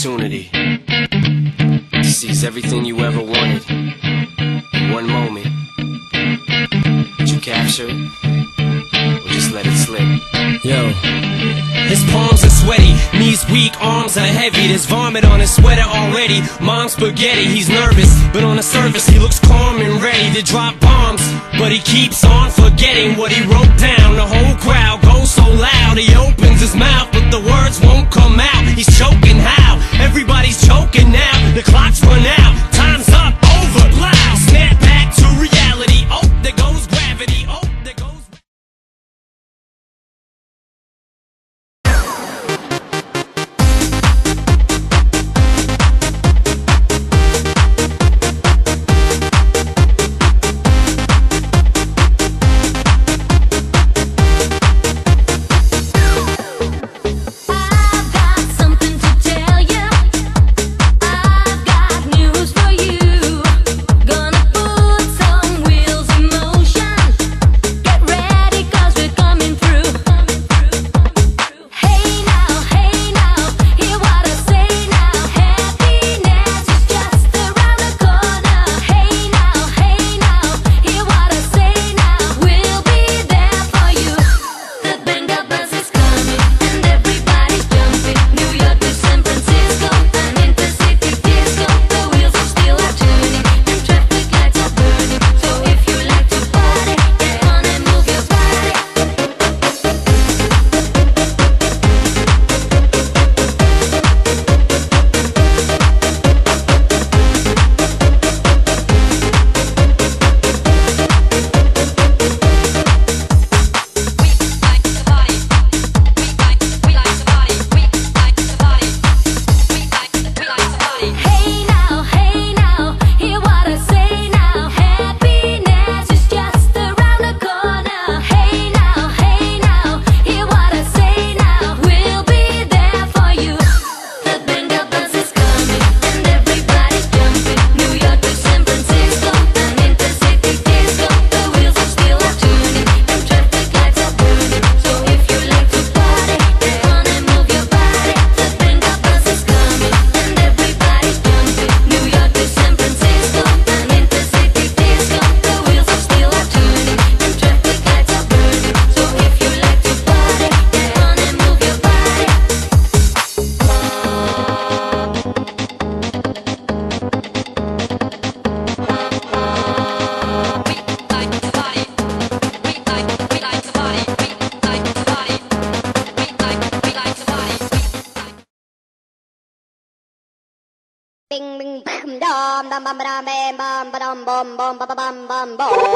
opportunity to seize everything you ever wanted in one moment. Did you capture it, or just let it slip? Yo. His palms are sweaty, knees weak, arms are heavy. There's vomit on his sweater already. Mom's spaghetti, he's nervous, but on the surface he looks calm and ready to drop bombs. But he keeps on forgetting what he wrote down. The whole crowd goes so loud, he opens his mouth, but the words won't come out. He's choking how? Everybody's choking now. The clock's run out, time's up, over, loud. Snap back to reality, oh, there goes gravity, oh, there goes...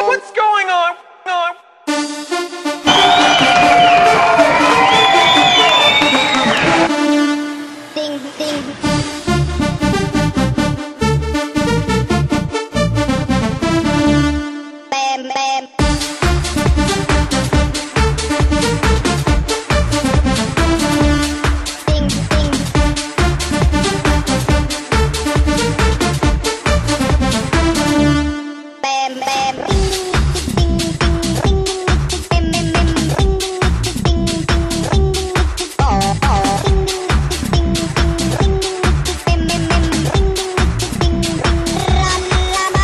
What's going on? Ding, ding. Bam, bam. Ding, ding. Bam, bam. Ding, ding, ding, ding, ding, ding, ding, ding, ding, ding, ding, ding, ding, oh, oh. Ding, ding, ding, ding, ding, ding, ding, ding, ding, ding, ding, ding,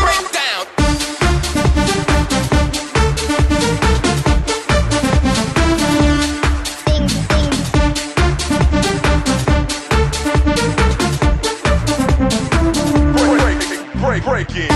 Break down. ding, ding. Break it. Break it.